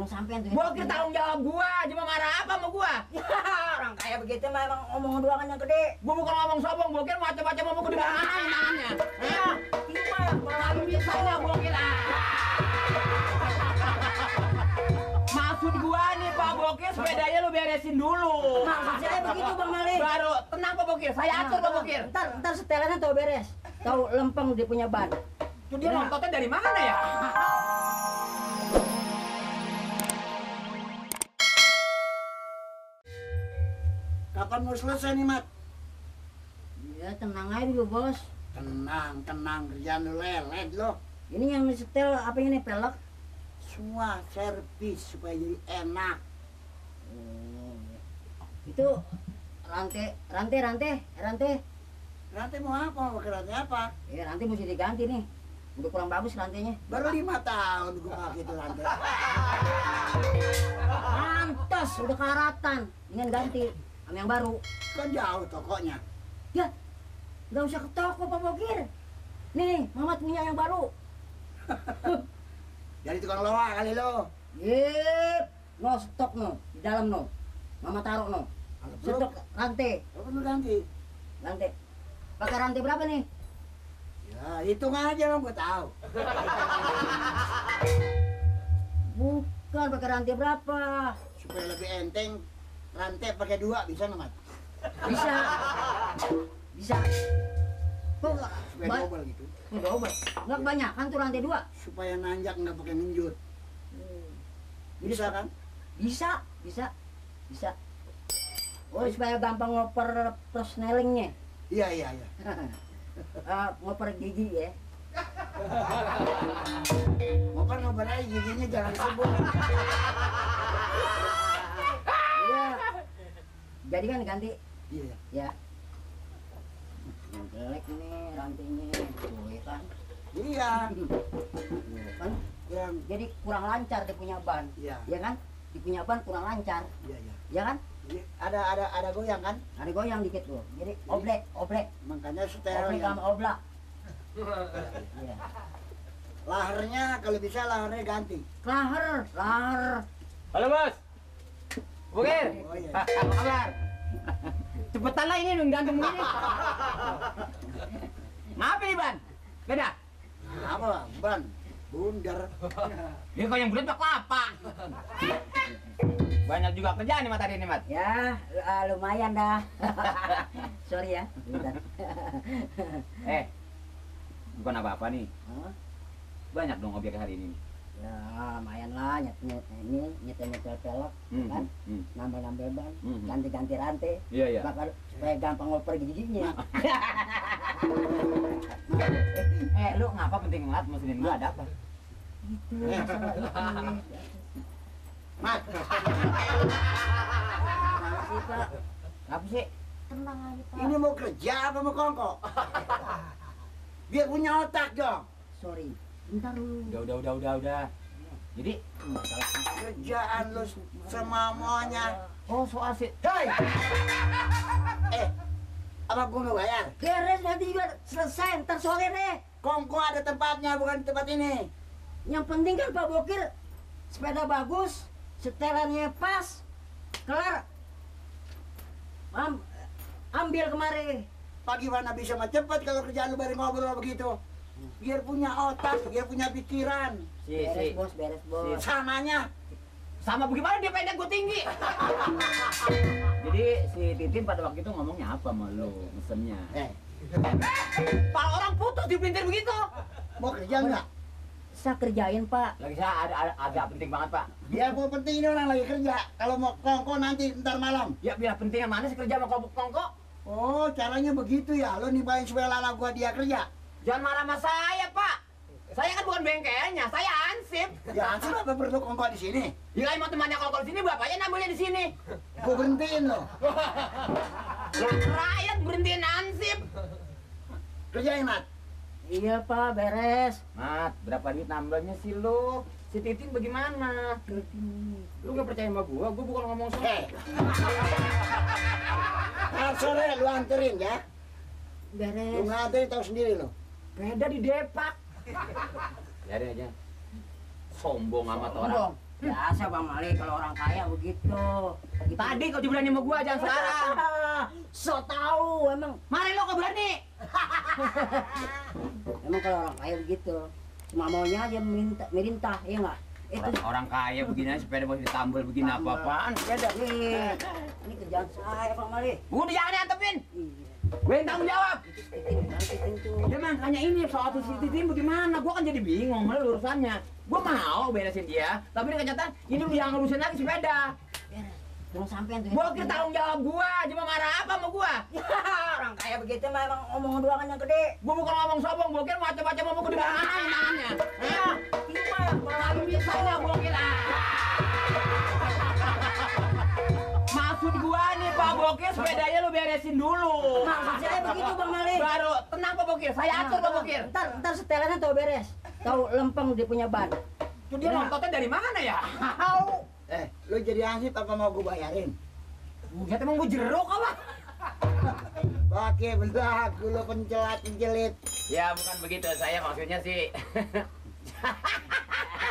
sampean tuh. Bokir tanggung jawab gua, cuma marah apa sama gua? Ya, orang kaya begitu mah emang omong doangan yang gede. Gua bukan ngomong sombong, Bokir macam-macam ngomong gua di mana tangannya. Ya, itu mah Kalau misalnya Bokir maksud gua nih Pak Bokir, sepedanya lu beresin dulu. maksud saya begitu Bang Mali. Baru tenang Pak Bokir, saya atur Pak Bokir. Ntar setelannya tahu beres. Tahu lempeng dia punya ban. Itu dia ngontotnya dari mana ya? Kapan mau selesai nih, Mat? Ya tenang aja dulu bos. Tenang, kerjaan lu lelet lo. Ini yang setel apa ini pelek? Semua servis supaya jadi enak. Itu rantai. Rantai mau apa? Mau pakai rantai apa? Ya rantai mesti diganti nih. Udah kurang bagus rantainya. Baru 5 tahun gua pakai itu rantai. Pantas udah karatan. Dengan ganti sama yang baru. Kan jauh tokonya. Ya, nggak usah ke toko Pak Bokir. Nih, Mamat punya yang baru. Jadi tukang loa kali lo. Yep, no stok no di dalam no. Mama taruh no. Stok rantai. Apa lu ganti? Rantai. Pakai rantai berapa nih? Ya, hitung aja lo, gua tahu. Bukan pakai rantai berapa? Supaya lebih enteng, rantai pakai 2 bisa nggak, Mat? Bisa. Kok Supaya double gitu. double? Nggak kebanyakan tuh rantai 2. Supaya nanjak nggak pakai ngenjut. Bisa kan? Bisa. Oh, supaya gampang ngoper persnelingnya. Iya. Ngoper gigi ya. Ngoper aja giginya jangan sebut. Iya. Jadi kan ganti. Iya. Ya. Yang jelek ini rantainya. Tuh ya kan. Iya. Kan Yang jadi kurang lancar dia punya ban. Iya. Ya kan? Dia punya ban kurang lancar. Iya. Ya kan? Jadi ada goyang kan? Ada goyang dikit loh. Jadi oblek. Makanya setel Oblek yang sama oblak. Iya. lahernya kalau bisa lahernya ganti. Lahar. Halo Bos. Bokir. Oh iya. Apa kabar? Cepetan lah ini nung gantung begini. Ngapa nih Ban? Beda? Apa? Ban. Bundar. Ini kok yang bulat pak kelapa. Banyak juga kerjaan nih Mat hari ini Mat. Ya, lumayan dah. Sorry ya. Bentar. Bukan apa-apa nih. Hah? Banyak dong objek hari ini. Ya, lumayan lah nyetel pelek kan. Nambah ban, ganti-ganti rantai. Iya. Bakal supaya gampang ngoper giginya. Lu ngapa penting banget mesin gua ada apa? Itu masalah itu. Mat. Kenapa sih, Pak? Apa sih? Tenang aja, Pak. Ini mau kerja apa mau kongko? Biar punya otak dong. Sorry. Bentar dulu. Udah. Jadi masalah Kerjaan lu semuanya. oh soal sih. Hei. Apa gua nggak bayar? Beres nanti juga selesai. Ntar sore deh. Kongko ada tempatnya bukan tempat ini. Yang penting kan Pak Bokir sepeda bagus, setelannya pas, kelar. Ambil kemari. Bagaimana bisa mah cepat kalau kerjaan lu baru ngobrol begitu? Biar punya otak, biar punya pikiran. Beres bos. Samanya. Sama bagaimana dia pendek gue tinggi. Jadi si Titin pada waktu itu ngomongnya apa sama lu mesennya? Pala orang putus dipelintir begitu. Mau kerja nggak? Saya kerjain Pak. Lagi saya ada agak penting banget Pak. Biar mau penting ini orang lagi kerja. Kalau mau kongko nanti ntar malam. Ya biar pentingnya mana sih kerja sama kongko? Oh, caranya begitu ya. Lo nibain supaya lala gua dia kerja. Jangan marah sama saya Pak. Saya kan bukan bengkelnya, saya ansip. Ya, ansip apa perlu kongko di sini? Ya mau temannya kongko di sini, bapaknya nambahnya di sini. Gua berhentiin lo. Rakyat berhentiin ansip. Kerjain, Mat. Iya Pak, beres. Mat, berapa duit nambahnya sih lu? Si Titin bagaimana? Lu gak percaya sama gua bukan ngomong soal. Sore lu anterin ya. Lu Beres. nganterin tahu sendiri lo. Beda di Depak. Biarin aja. Sombong amat orang. Biasa Bang Mali kalau orang kaya begitu. Tadi kau berani sama gua, jangan sekarang. So tahu emang. Mari lo kau berani. Emang kalau orang kaya begitu. Cuma maunya aja merintah, iya enggak? Orang kaya begini aja sepeda mau ditambal begini apa-apaan sepeda. Ini kerjaan saya Bang Mali. Udah jangan diantepin. Iya. Gue yang tanggung jawab. Titin tuh. Ya makanya ini soal si Titin bagaimana? Gua kan jadi bingung malah urusannya. Gua mau beresin dia, tapi dengan kenyataan ini udah yang ngurusin lagi sepeda. Jangan sampean tuh. Gua kira tanggung jawab gua, cuma marah apa sama gua? Orang kaya begitu mah emang omongan doangan yang gede. Gua bukan ngomong sombong, gua kira macam-macam ngomong gua di mana tangannya. Hah? Itu mah Lagi misalnya gua kira. Maksud gua nih Pak Bokir sepedanya lu beresin dulu. maksud saya begitu Bang Mali. Baru tenang Pak Bokir, saya atur Pak Bokir. Ntar setelannya tahu beres. Tahu lempeng dia punya ban. Itu dia ngontotnya dari mana ya? Lu jadi hansip apa mau gue bayarin? Bukan emang gua jeruk apa? Pakai belagu lu pencelat-pencelit. Ya bukan begitu, saya maksudnya sih.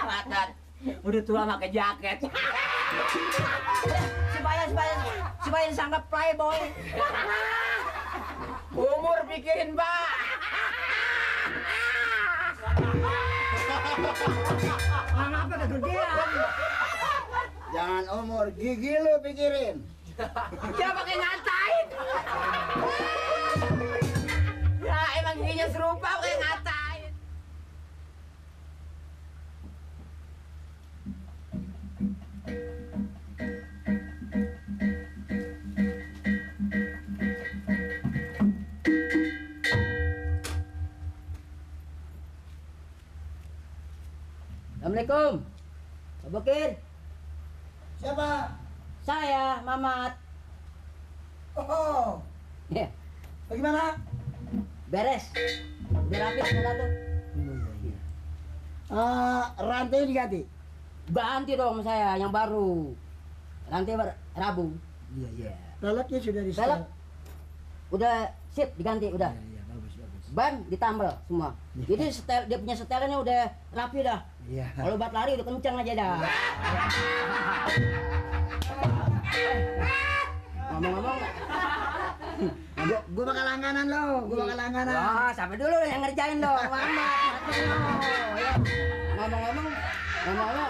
Watat, udah tua pakai jaket. supaya disanggap playboy. Umur pikirin Pak. Kenapa kegedean? Jangan umur, gigi lu pikirin. Ya pakai ngatain. Ya emang giginya serupa pakai ngatain. Assalamualaikum. Pak Bokir. Siapa? Saya Mamat. Oh, Ya, bagaimana? beres. Udah rapi semua tuh. Rantai diganti? Ganti dong saya yang baru. Rantai Rabu. Iya. Peleknya sudah di Pelek udah sip diganti udah. Iya, bagus. Ban ditambal semua. Jadi setel dia punya setelannya udah rapi dah. Iya. Kalau buat lari udah kencang aja dah. Ngomong-ngomong, Gua bakal langganan lo, wah sampai dulu yang ngerjain dong, lama. Ya. Ngomong-ngomong,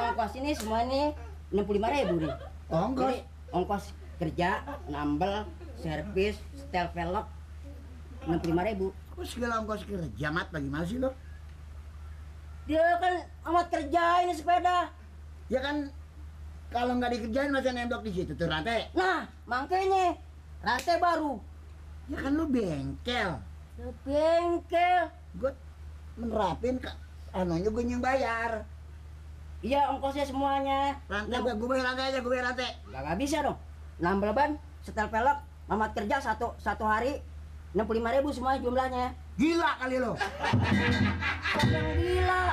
ongkos ini semua ini 65.000 nih. Ongkos? Jadi, ongkos kerja, nambel, servis, setel velg 65.000. Kok segala ongkos kerja, Mat? Bagaimana sih lo? Dia kan amat kerja ini sepeda. Ya kan, kalau nggak dikerjain masa nembok di situ tuh rantai. Nah, makanya rantai baru. Ya kan lu bengkel. Bengkel. Gue menerapin anunya gue yang bayar. Iya ongkosnya semuanya. Rantai gue bayar rantai aja, gue bayar rantai. Gak bisa dong. Nambel ban, setel velg, Mamat kerja satu hari 65.000 semuanya jumlahnya. Gila kali lo. Yang gila.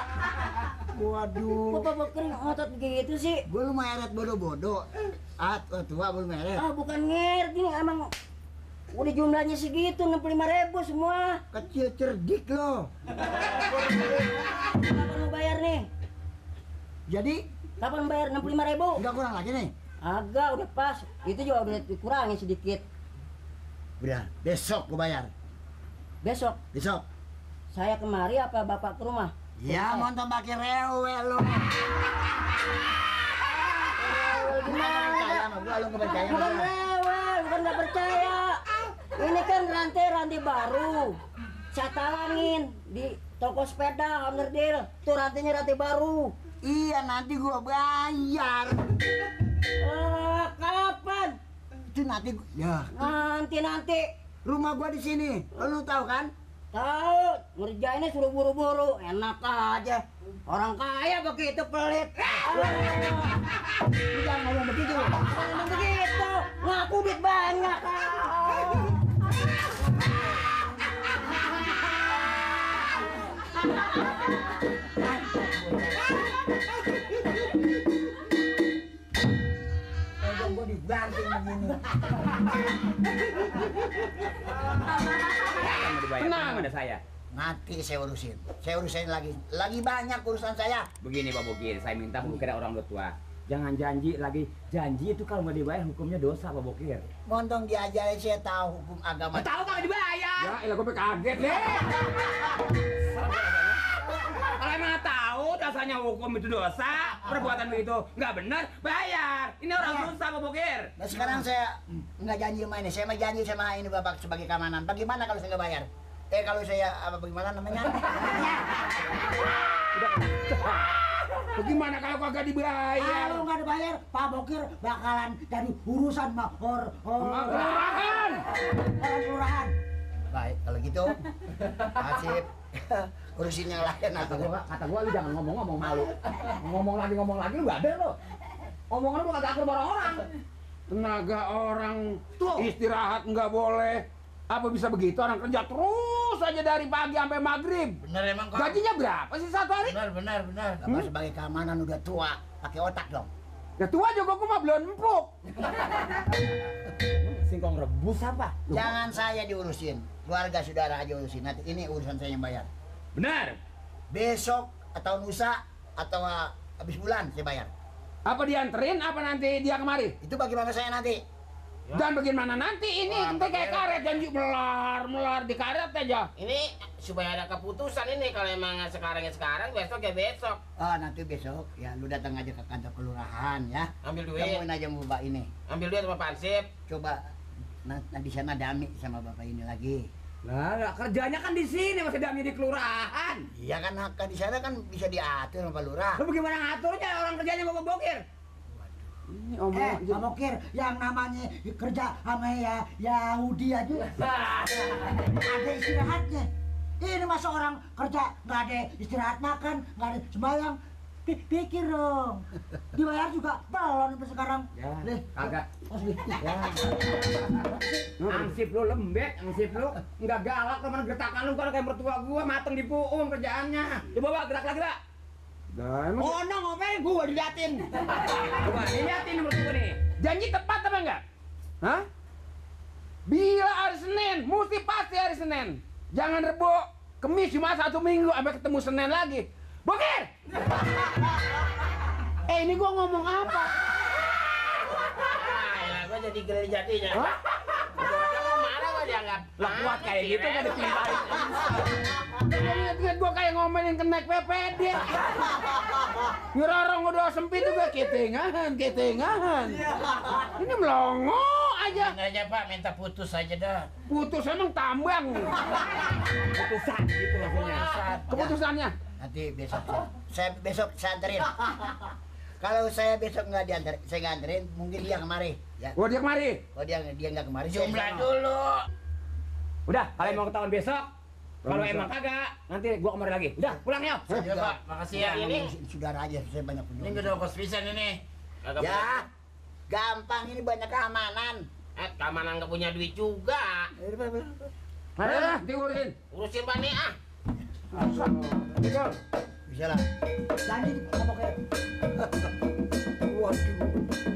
Waduh. Kok Pak Bokir ngotot gitu sih? Gue lu meret bodoh-bodoh. Tua belum meret. Bukan ngerti nih emang udah jumlahnya segitu 65.000 semua. Kecil cerdik lo. Kapan mau bayar nih? Jadi Kapan bayar 65.000? nggak kurang lagi nih. Agak udah pas. Itu juga udah dikurangi sedikit. Udah, besok gue bayar. Besok Besok. saya kemari apa Bapak ke rumah? Ya, mau pakai rewel lo. Gimana? Percaya sama gua, lu nggak percaya sama Bukan gua. rewel, bukan nggak percaya. Ini kan rantai baru. Saya talangin di toko sepeda onderdil. Tuh rantainya rantai baru. Iya, nanti gua bayar. Kapan? Itu nanti ya. Nanti. Rumah gua di sini. Lu tahu kan? Tahu, ngerjainnya suruh buru-buru. Enak aja. Orang kaya begitu pelit. Jangan ngomong begitu. Jangan begitu. Ngaku duit banyak. Kalau gua dibanting begini. Tenang ada saya. Nanti saya urusin. Saya urusin lagi. Lagi banyak urusan saya. Begini Pak Bokir, saya minta Bokir orang tua. Jangan janji lagi. Janji itu kalau nggak dibayar hukumnya dosa, Pak Bokir. Montong diajarin saya tahu hukum agama. Tahu kalau dibayar. Ya, elah gue kaget deh. Kalau emang tahu dosanya hukum itu dosa, perbuatan begitu nggak benar, bayar. Ini orang susah, Pak Bokir. Nah sekarang saya nggak janji sama ini, saya mau janji sama ini bapak sebagai keamanan. Bagaimana kalau saya nggak bayar? Kalau saya apa bagaimana namanya? Bagaimana kalau kagak dibayar? Kalau nggak dibayar, Pak Bokir bakalan jadi urusan mah kelurahan. orang kelurahan. Baik, kalau gitu, nasib urusin yang lain. Kata gua lu jangan ngomong malu. Ngomong lagi lu gak ada lo. Omongan lu kagak akur orang. Tenaga orang Tuh. istirahat nggak boleh. Apa bisa begitu orang kerja terus aja dari pagi sampai maghrib? Bener emang kok. Gajinya berapa sih satu hari? Bener. Bapak sebagai keamanan udah tua, pakai otak dong. Ya tua juga gua mah belum empuk. Singkong rebus apa? Jangan saya diurusin, keluarga saudara aja urusin. Nanti ini urusan saya yang bayar. Benar. Besok atau lusa atau habis bulan saya bayar. Apa dianterin apa nanti dia kemari? Itu bagaimana saya nanti? Dan bagaimana nanti ini nanti kayak karet janji melar di karet aja. Ini supaya ada keputusan ini, kalau emang sekarang, besok ya besok. Oh nanti besok ya lu datang aja ke kantor kelurahan ya. Ambil duit. Temuin aja sama bapak ini. Ambil duit sama Pansip. Coba di sana dami sama bapak ini lagi. Lah, kerjanya kan di sini masih dami di kelurahan. Iya kan hak di sana kan bisa diatur sama Pak Lurah. Lu bagaimana ngaturnya orang kerjanya Bapak Bokir? Ini omong Pak Bokir, yang namanya kerja sama ya Yahudi aja ada istirahatnya. Ini masa orang kerja nggak ada istirahat makan, nggak ada sembahyang. Pikir dong, dibayar juga belum sampai sekarang. Ya, Lih, kagak. Osli. Ya. Ansip lu lembek, ansip lu enggak galak teman gertakan lu kalau kayak mertua gua mateng di puung kerjaannya. Coba Pak, gerak lagi, Pak. Nah, emang Oh, no, ngapain gua diliatin. Coba diliatin mertua nih. janji tepat apa enggak? Hah? Bila hari Senin, mesti pasti hari Senin. Jangan Rebo, Kemis cuma 1 minggu sampai ketemu Senin lagi. Bokir! Ini gua ngomong apa? Nah, gua jadi geli jadinya. Hah? Gua mau marah gua dianggap. Lah kuat kayak gitu kan dipintain. Ingat gua kayak ngomelin kenaik PPD. Ngerorong udah sempit juga ketengahan. Ini melongo aja. Ini aja Pak, minta putus aja dah. Putus emang tambang. Putusan gitu maksudnya. Keputusannya. Nanti besok saya anterin. Kalau saya besok nggak diantar, saya nggak anterin, mungkin dia kemari. Ya. Gua dia kemari. Oh dia nggak kemari. Jumlah dulu. Udah, kalian mau ketahuan besok. Kalau emang kagak, nanti gua kemari lagi. Udah, pulang yuk. Ya Pak, makasih ya. Ini saudara aja, saya banyak ini punya. gua udah kos pisan ini. Kagak Ya, gampang ini banyak keamanan. keamanan nggak punya duit juga. Ayo, diurusin. Urusin Pak nih ah. Betul. Bisa lah. Janji Pak Bokir. Waduh.